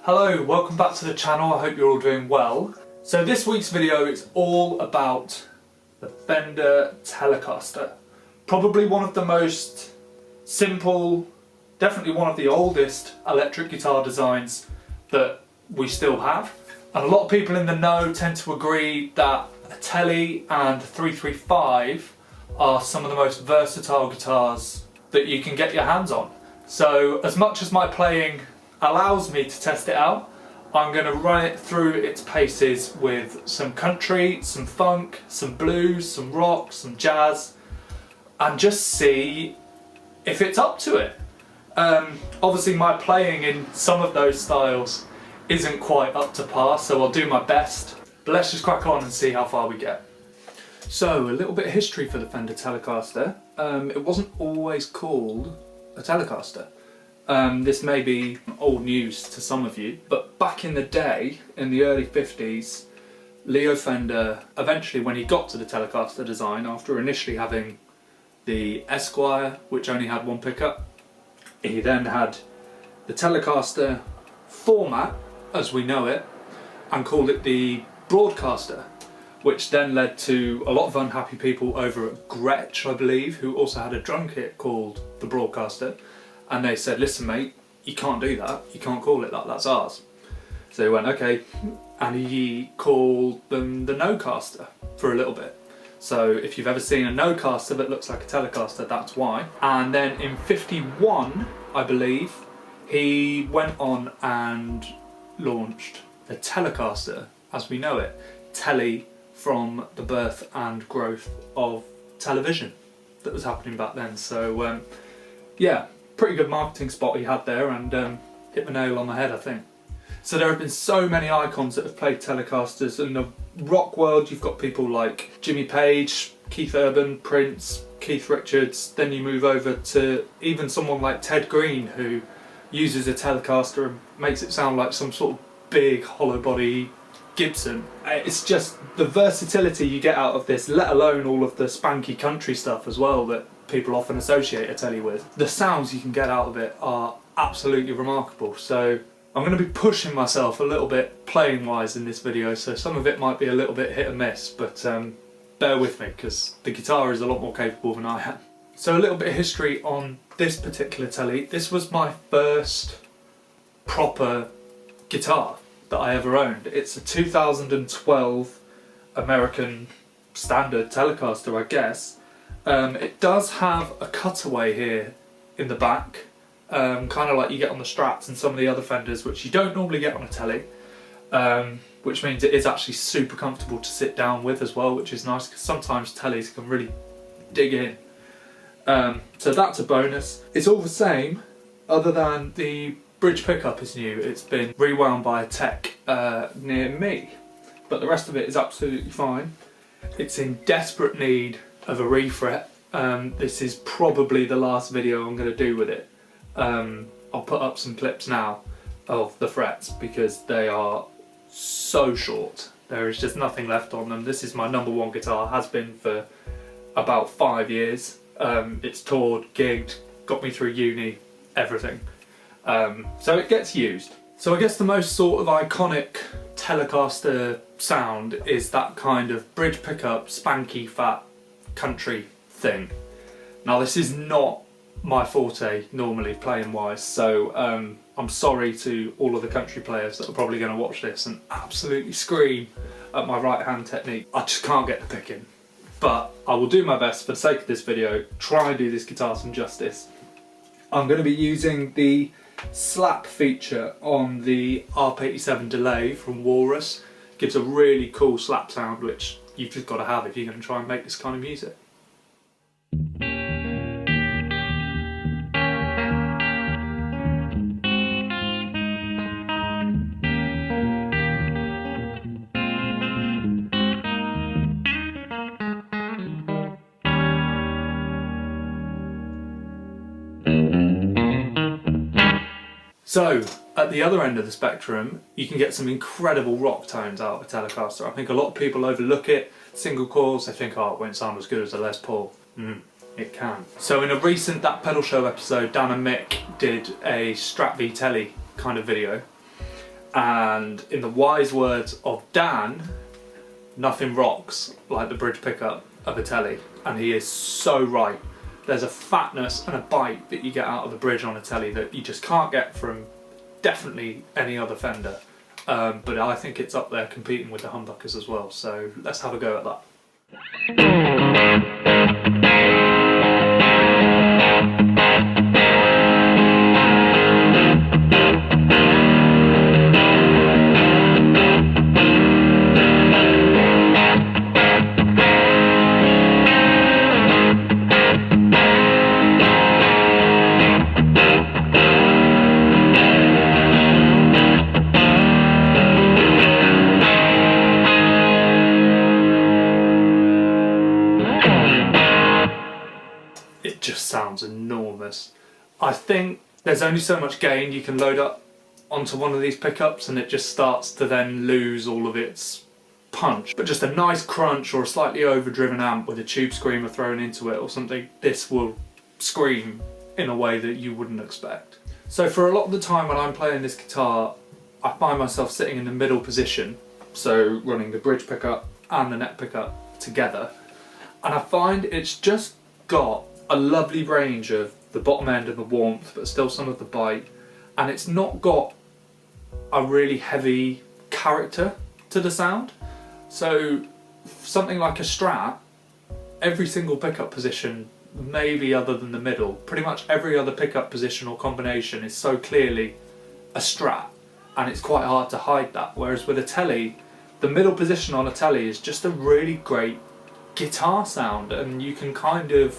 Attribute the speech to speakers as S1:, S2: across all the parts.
S1: Hello, welcome back to the channel. I hope you're all doing well. So this week's video is all about the Fender Telecaster. Probably one of the most simple, definitely one of the oldest electric guitar designs that we still have. And a lot of people in the know tend to agree that a Tele and 335 are some of the most versatile guitars that you can get your hands on. So as much as my playing allows me to test it out, I'm going to run it through its paces with some country, some funk, some blues, some rock, some jazz, and just see if it's up to it. Obviously my playing in some of those styles isn't quite up to par, so I'll do my best, but let's just crack on and see how far we get. So a little bit of history for the Fender Telecaster. It wasn't always called a Telecaster. This may be old news to some of you, but back in the day, in the early 50s, Leo Fender, eventually when he got to the Telecaster design, after initially having the Esquire, which only had one pickup, he then had the Telecaster format, as we know it, and called it the Broadcaster, which then led to a lot of unhappy people over at Gretsch, I believe, who also had a drum kit called the Broadcaster. And they said, listen mate, you can't do that, you can't call it that, that's ours. So he went, okay, and he called them the Nocaster for a little bit. So if you've ever seen a Nocaster that looks like a Telecaster, that's why. And then in '51, I believe, he went on and launched the Telecaster as we know it. Tele from the birth and growth of television that was happening back then. So yeah. Pretty good marketing spot he had there, and hit the nail on the head, I think. So there have been so many icons that have played Telecasters. In the rock world, you've got people like Jimmy Page, Keith Urban, Prince, Keith Richards. Then you move over to even someone like Ted Green, who uses a Telecaster and makes it sound like some sort of big hollow body Gibson. It's just the versatility you get out of this, let alone all of the spanky country stuff as well that people often associate a Tele with. The sounds you can get out of it are absolutely remarkable. So I'm going to be pushing myself a little bit playing wise in this video, so some of it might be a little bit hit and miss, but bear with me because the guitar is a lot more capable than I am. So a little bit of history on this particular Tele. This was my first proper guitar that I ever owned. It's a 2012 American standard Telecaster, I guess. It does have a cutaway here in the back, kind of like you get on the Strats and some of the other Fenders, which you don't normally get on a Tele, which means it is actually super comfortable to sit down with as well, which is nice because sometimes Teles can really dig in. So that's a bonus. It's all the same, other than the bridge pickup is new. It's been rewound by a tech near me, but the rest of it is absolutely fine. It's in desperate need of a refret. This is probably the last video I'm going to do with it. I'll put up some clips now of the frets because they are so short. There is just nothing left on them. This is my #1 guitar, has been for about 5 years. It's toured, gigged, got me through uni, everything. So it gets used. So I guess the most sort of iconic Telecaster sound is that kind of bridge pickup, spanky fat country thing. Now this is not my forte normally playing wise, so I'm sorry to all of the country players that are probably going to watch this and absolutely scream at my right hand technique. I just can't get the picking, but I will do my best for the sake of this video, try and do this guitar some justice. I'm going to be using the slap feature on the ARP87 delay from Walrus. Gives a really cool slap sound, which you've just got to have if you're going to try and make this kind of music. So, at the other end of the spectrum, you can get some incredible rock tones out of a Telecaster. I think a lot of people overlook it. Single coils, they think, oh, it won't sound as good as a Les Paul. It can. So in a recent That Pedal Show episode, Dan and Mick did a Strat V Telly kind of video. And in the wise words of Dan, nothing rocks like the bridge pickup of a Telly. And he is so right. There's a fatness and a bite that you get out of the bridge on a Telly that you just can't get from definitely any other Fender. But I think it's up there competing with the humbuckers as well. So let's have a go at that. It just sounds enormous. I think there's only so much gain you can load up onto one of these pickups and it just starts to then lose all of its punch. But just a nice crunch or a slightly overdriven amp with a tube screamer thrown into it or something, this will scream in a way that you wouldn't expect. So for a lot of the time when I'm playing this guitar, I find myself sitting in the middle position, so running the bridge pickup and the neck pickup together, and I find it's just got a lovely range of the bottom end and the warmth, but still some of the bite, and it's not got a really heavy character to the sound. So something like a Strat, every single pickup position, maybe other than the middle, pretty much every other pickup position or combination is so clearly a Strat, and it's quite hard to hide that. Whereas with a Telly, the middle position on a Telly is just a really great guitar sound, and you can kind of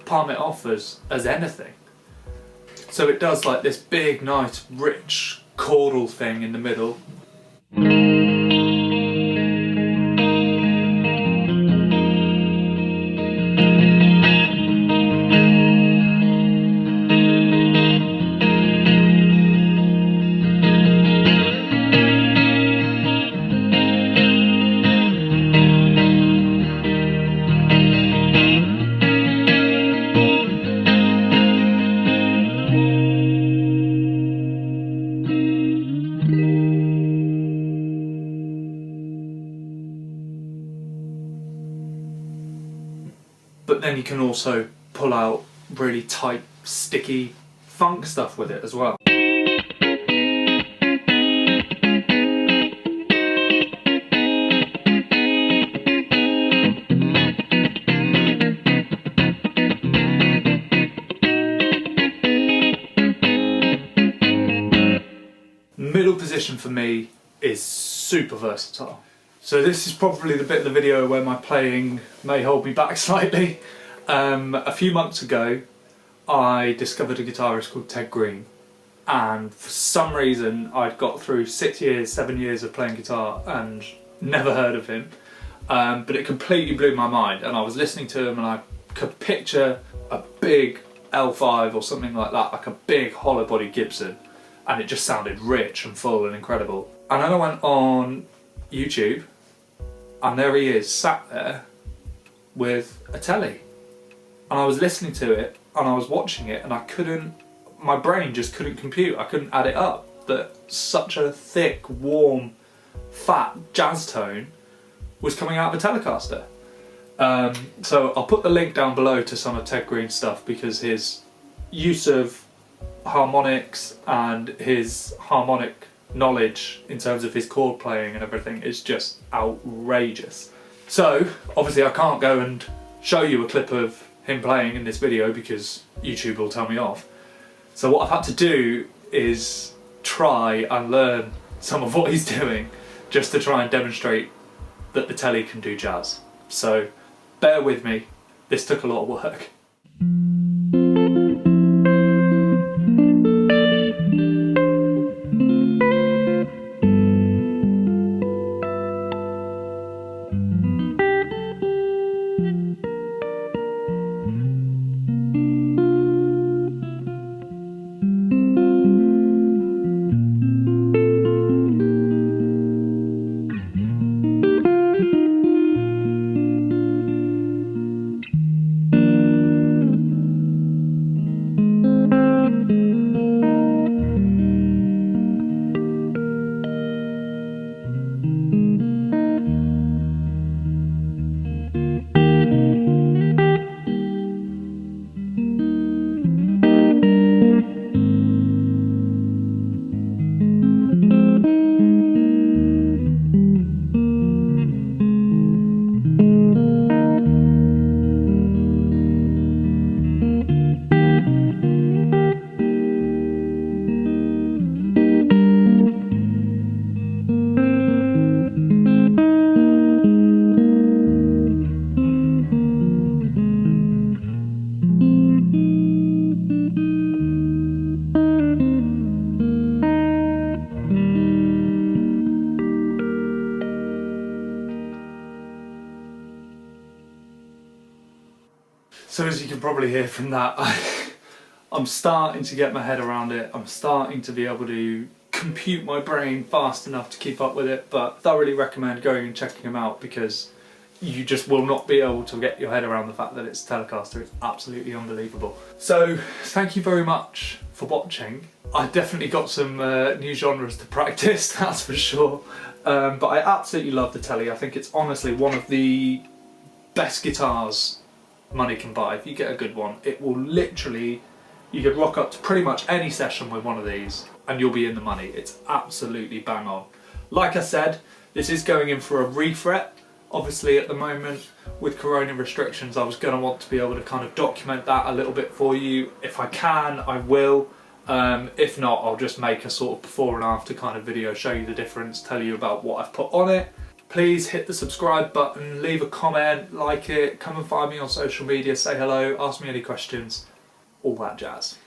S1: palm it off as anything. So it does like this big, nice, rich chordal thing in the middle. But then you can also pull out really tight, sticky funk stuff with it as well. Middle position for me is super versatile. So this is probably the bit of the video where my playing may hold me back slightly. A few months ago I discovered a guitarist called Ted Green, and for some reason I'd got through 6 years, 7 years of playing guitar and never heard of him, but it completely blew my mind, and I was listening to him and I could picture a big L5 or something like that, like a big hollow body Gibson, and it just sounded rich and full and incredible. And then I went on YouTube and there he is sat there with a Telly, and I was listening to it and I was watching it and my brain just couldn't compute, I couldn't add it up that such a thick, warm, fat jazz tone was coming out of a Telecaster. So I'll put the link down below to some of Ted Green's stuff, because his use of harmonics and his harmonic knowledge in terms of his chord playing and everything is just outrageous. So obviously I can't go and show you a clip of him playing in this video because YouTube will tell me off. So what I've had to do is try and learn some of what he's doing just to try and demonstrate that the telly can do jazz. So bear with me, this took a lot of work. So as you can probably hear from that, I'm starting to get my head around it. I'm starting to be able to compute my brain fast enough to keep up with it, but thoroughly recommend going and checking them out because you just will not be able to get your head around the fact that it's a Telecaster. It's absolutely unbelievable. So thank you very much for watching. I definitely got some new genres to practice, that's for sure. But I absolutely love the Telly. I think it's honestly one of the best guitars money can buy. If you get a good one, it will literally, you could rock up to pretty much any session with one of these and you'll be in the money. It's absolutely bang on. Like I said, this is going in for a refret. Obviously at the moment with corona restrictions, I was going to want to be able to kind of document that a little bit for you. If I can, I will. If not, I'll just make a sort of before and after kind of video, show you the difference, tell you about what I've put on it. Please hit the subscribe button, leave a comment, like it, come and find me on social media, say hello, ask me any questions, all that jazz.